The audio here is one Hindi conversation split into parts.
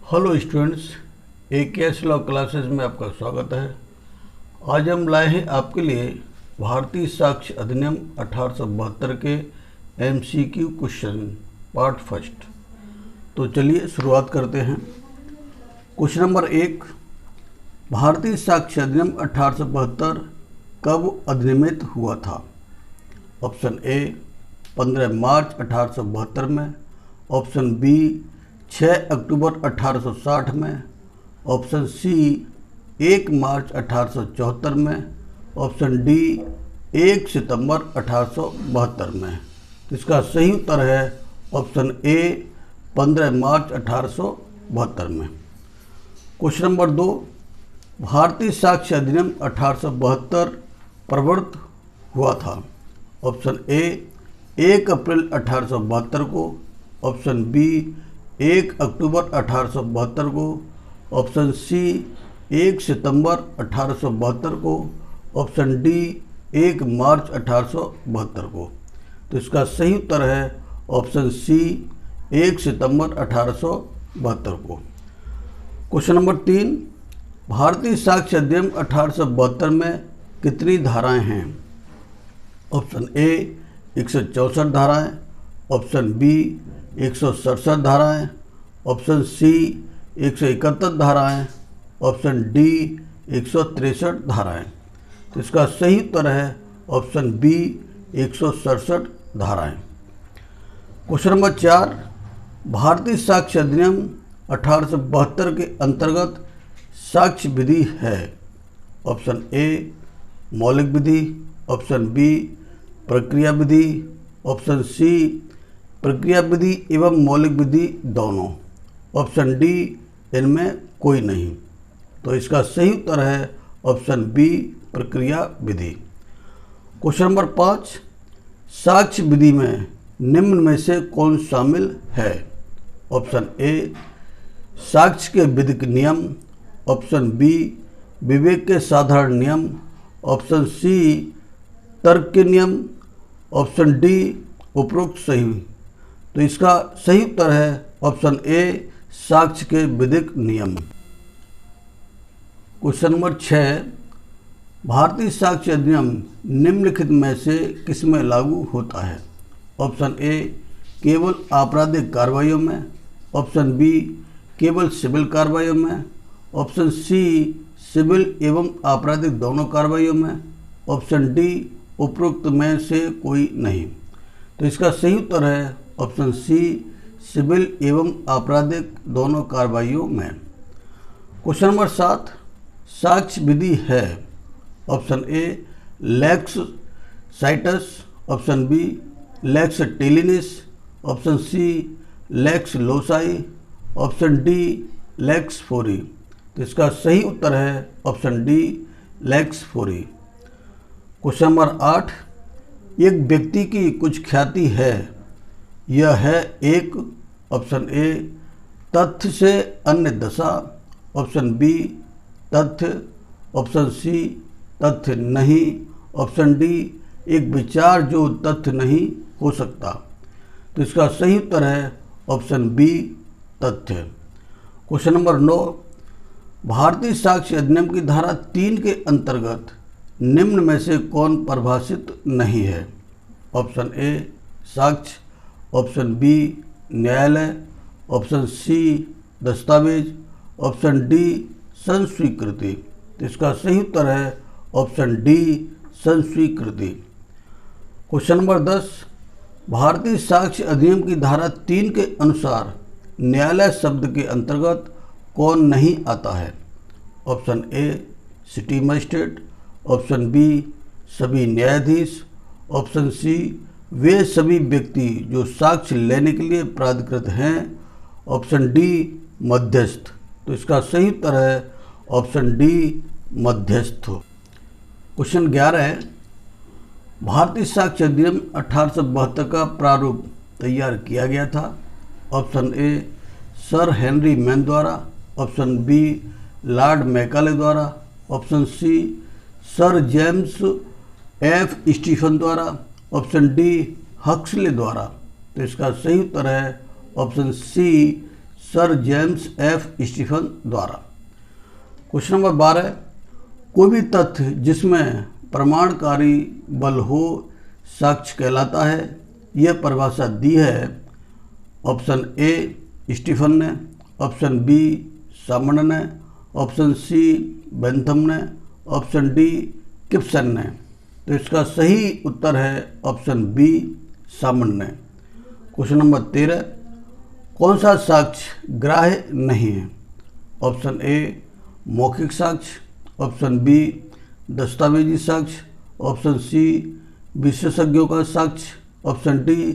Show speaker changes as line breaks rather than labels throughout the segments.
Hello students, AKS law classes में आपका स्वागत है। आज हम लाए हैं आपके लिए भारतीय साक्ष्य अधिनियम 1872 के MCQ क्वेश्चन पार्ट फर्स्ट। तो चलिए शुरुआत करते हैं। क्वेश्चन नंबर 1, भारतीय साक्ष्य अधिनियम 1872 कब अधिनियमित हुआ था? ऑप्शन ए 15 मार्च 1872 में, ऑप्शन बी 6 अक्टूबर 1860 में, ऑप्शन सी 1 मार्च 1874 में, ऑप्शन डी 1 सितंबर 1872 में। इसका सही उत्तर है ऑप्शन ए 15 मार्च 1872 में। क्वेश्चन नंबर 2, भारतीय साक्ष्य अधिनियम 1872 प्रवर्तित हुआ था? ऑप्शन ए 1 अप्रैल 1872 को, ऑप्शन बी 1 अक्टूबर 1872 को, ऑप्शन सी 1 सितंबर 1872 को, ऑप्शन डी 1 मार्च 1872 को। तो इसका सही उत्तर है ऑप्शन सी 1 सितंबर 1872 को। क्वेश्चन नंबर 3, भारतीय साक्ष्य अधिनियम 1872 में कितनी धाराएं हैं? ऑप्शन ए 164 धाराएं, ऑप्शन बी 167 धाराएं, ऑप्शन सी 171 धाराएं, ऑप्शन डी 163 धाराएं। तो इसका सही उत्तर है ऑप्शन बी 167 धाराएं। क्वेश्चन नंबर 4, भारतीय साक्ष्य अधिनियम 1872 के अंतर्गत साक्ष्य विधि है? ऑप्शन ए मौलिक विधि, ऑप्शन बी प्रक्रिया विधि, ऑप्शन सी प्रक्रिया विधि एवं मौलिक विधि दोनों, ऑप्शन डी इनमें कोई नहीं। तो इसका सही उत्तर है ऑप्शन बी प्रक्रिया विधि। क्वेश्चन नंबर 5, साक्ष्य विधि में निम्न में से कौन शामिल है? ऑप्शन ए साक्ष्य के विधिक नियम, ऑप्शन बी विवेक के साधारण नियम, ऑप्शन सी तर्क के नियम, ऑप्शन डी उपरोक्त सही। तो इसका सही उत्तर है ऑप्शन ए साक्ष्य के विधिक नियम। क्वेश्चन नंबर 6, भारतीय साक्ष्य अधिनियम निम्नलिखित में से किसमें लागू होता है? ऑप्शन ए केवल आपराधिक कार्रवाइयों में, ऑप्शन बी केवल सिविल कार्रवाइयों में, ऑप्शन सी सिविल एवं आपराधिक दोनों कार्रवाइयों में, ऑप्शन डी उपरोक्त में से कोई नहीं। तो इसका सही उत्तर है ऑप्शन सी सिविल एवं आपराधिक दोनों कार्रवाइयों में। क्वेश्चन नंबर 7, साक्ष्य विधि है? Option A lex situs, option B lex talionis, option C lex loci, option D lex fori. तो इसका सही उत्तर है option D lex fori. Question number 8, एक व्यक्ति की कुछ ख्याति है, यह है एक, ऑप्शन ए तथ्य से अन्य दशा, ऑप्शन बी तथ्य, ऑप्शन सी तथ्य नहीं, ऑप्शन डी एक विचार जो तथ्य नहीं हो सकता। तो इसका सही उत्तर है ऑप्शन बी तथ्य। क्वेश्चन नंबर 9, भारतीय साक्ष्य अधिनियम की धारा 3 के अंतर्गत निम्न में से कौन परिभाषित नहीं है? ऑप्शन ए साक्ष्य, ऑप्शन बी न्यायालय, ऑप्शन सी दस्तावेज, ऑप्शन डी संस्वीकृति। तो इसका सही उत्तर है ऑप्शन डी संस्वीकृति। क्वेश्चन नंबर 10, भारतीय साक्ष्य अधिनियम की धारा 3 के अनुसार न्यायालय शब्द के अंतर्गत कौन नहीं आता है? Option A city magistrate, option B सभी न्यायाधीश, ऑप्शन सी वे सभी व्यक्ति जो साक्ष्य लेने के लिए प्राधिकृत हैं, ऑप्शन डी मध्यस्थ। तो इसका सही उत्तर है ऑप्शन डी मध्यस्थ। क्वेश्चन 11, भारतीय साक्ष्य अधिनियम 1872 का प्रारूप तैयार किया गया था? Option A sir Henry Maine द्वारा, ऑप्शन बी लॉर्ड मैकाले द्वारा, option C sir James F Stephen द्वारा, ऑप्शन डी हक्सले द्वारा। तो इसका सही उत्तर है option C sir James F Stephen द्वारा। क्वेश्चन नंबर 12, कोई भी तथ्य जिसमें प्रमाणकारी बल हो साक्ष्य कहलाता है। यह परिभाषा दी है ऑप्शन ए स्टीफन ने, ऑप्शन बी सामन ने, ऑप्शन सी बेंथम ने, ऑप्शन डी किप्सन ने। तो इसका सही उत्तर है ऑप्शन बी सामन ने। क्वेश्चन नंबर 13, कौन सा साक्ष्य ग्राह्य नहीं है। ऑप्शन ए मौखिक साक्ष्य, ऑप्शन बी दस्तावेजी साक्ष्य, ऑप्शन सी विशेषज्ञों का साक्ष्य, ऑप्शन डी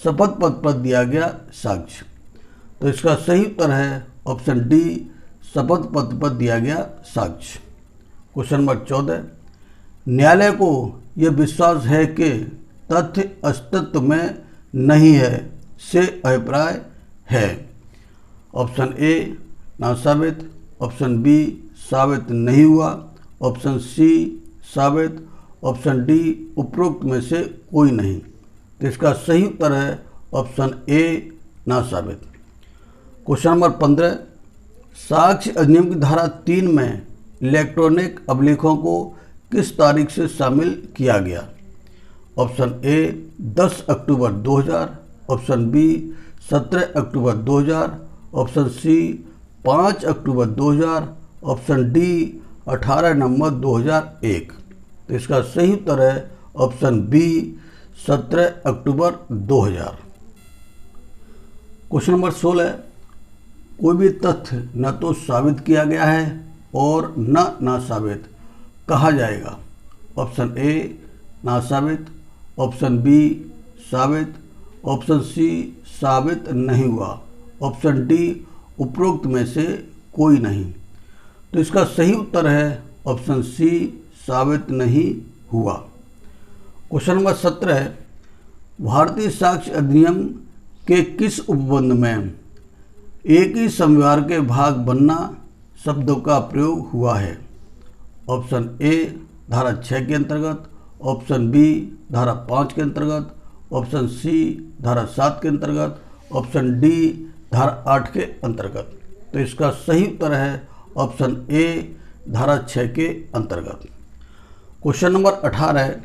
शपथ पत्र पर दिया गया साक्ष्य। तो इसका सही उत्तर है ऑप्शन डी शपथ पत्र पर दिया गया साक्ष्य। क्वेश्चन नंबर 14, न्यायालय को यह विश्वास है कि तथ्य अस्तित्व में नहीं है से अभिप्राय है। ऑप्शन ए नासाबित, ऑप्शन बी साबित नहीं हुआ, ऑप्शन सी साबित, ऑप्शन डी उपरोक्त में से कोई नहीं। तो इसका सही उत्तर है ऑप्शन ए नासाबित। क्वेश्चन नंबर 15, साक्ष्य अधिनियम की धारा 3 में इलेक्ट्रॉनिक अभिलेखों को किस तारीख से शामिल किया गया। Option A 10 October 2000, option B 17 October 2000, option C 5 October 2000, option D 18 November 2001। तो इसका सही उत्तर है option B 17 October 2000। Question number 16, कोई भी तथ्य न तो साबित किया गया है और न नासाबित कहा जाएगा। ऑप्शन ए नासाबित, ऑप्शन बी साबित, ऑप्शन सी साबित नहीं हुआ, ऑप्शन डी उपरोक्त में से कोई नहीं। तो इसका सही उत्तर है ऑप्शन सी साबित नहीं हुआ। क्वेश्चन नंबर 17, भारतीय साक्ष्य अधिनियम के किस उपबंध में एक ही समव्यवहार के भाग बनना शब्दों का प्रयोग हुआ है। ऑप्शन ए धारा 6 के अंतर्गत, ऑप्शन बी धारा 5 के अंतर्गत, ऑप्शन सी धारा 7 के अंतर्गत, ऑप्शन डी धारा 8 के अंतर्गत। तो इसका सही उत्तर है ऑप्शन ए धारा 6 के अंतर्गत। क्वेश्चन नंबर 18,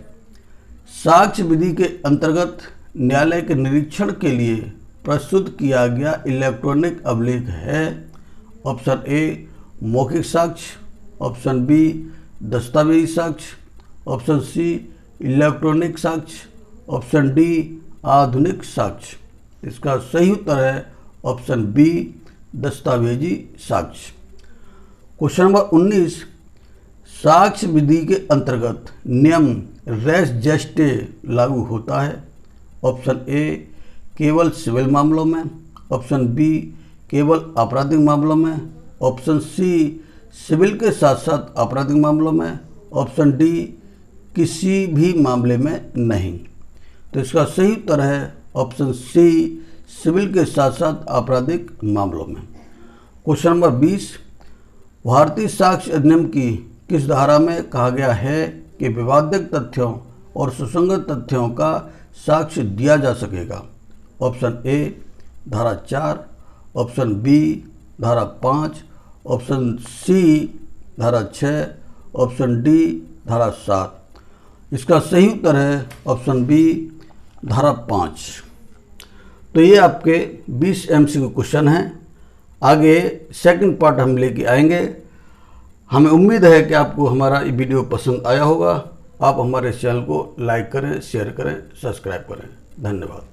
साक्ष्य विधि के अंतर्गत न्यायालय के निरीक्षण के लिए प्रस्तुत किया गया इलेक्ट्रॉनिक अभिलेख है। ऑप्शन ए मौखिक साक्ष्य, ऑप्शन बी दस्तावेजी साक्ष्य, ऑप्शन सी इलेक्ट्रॉनिक साक्ष्य, ऑप्शन डी आधुनिक साक्ष्य। इसका सही उत्तर है ऑप्शन बी दस्तावेजी साक्ष्य। क्वेश्चन नंबर 19, साक्ष्य विधि के अंतर्गत नियम रेस जेस्टे लागू होता है। ऑप्शन ए केवल सिविल मामलों में, ऑप्शन बी केवल आपराधिक मामलों में, ऑप्शन सी सिविल के साथ साथ आपराधिक मामलों में, ऑप्शन डी किसी भी मामले में नहीं। तो इसका सही उत्तर है ऑप्शन सी सिविल के साथ साथ आपराधिक मामलों में। क्वेश्चन नंबर 20, भारतीय साक्ष्य अधिनियम की किस धारा में कहा गया है कि विवादित तथ्यों और सुसंगत तथ्यों का साक्ष्य दिया जा सकेगा। ऑप्शन ए धारा 4, ऑप्शन बी धारा 5, ऑप्शन सी धारा 6, ऑप्शन डी धारा 7। इसका सही उत्तर है ऑप्शन बी धारा 5। तो ये आपके 20 MCQ क्वेश्चन हैं। आगे सेकंड पार्ट हम लेके आएंगे। हमें उम्मीद है कि आपको हमारा ये वीडियो पसंद आया होगा। आप हमारे चैनल को लाइक करें, शेयर करें, सब्सक्राइब करें। धन्यवाद।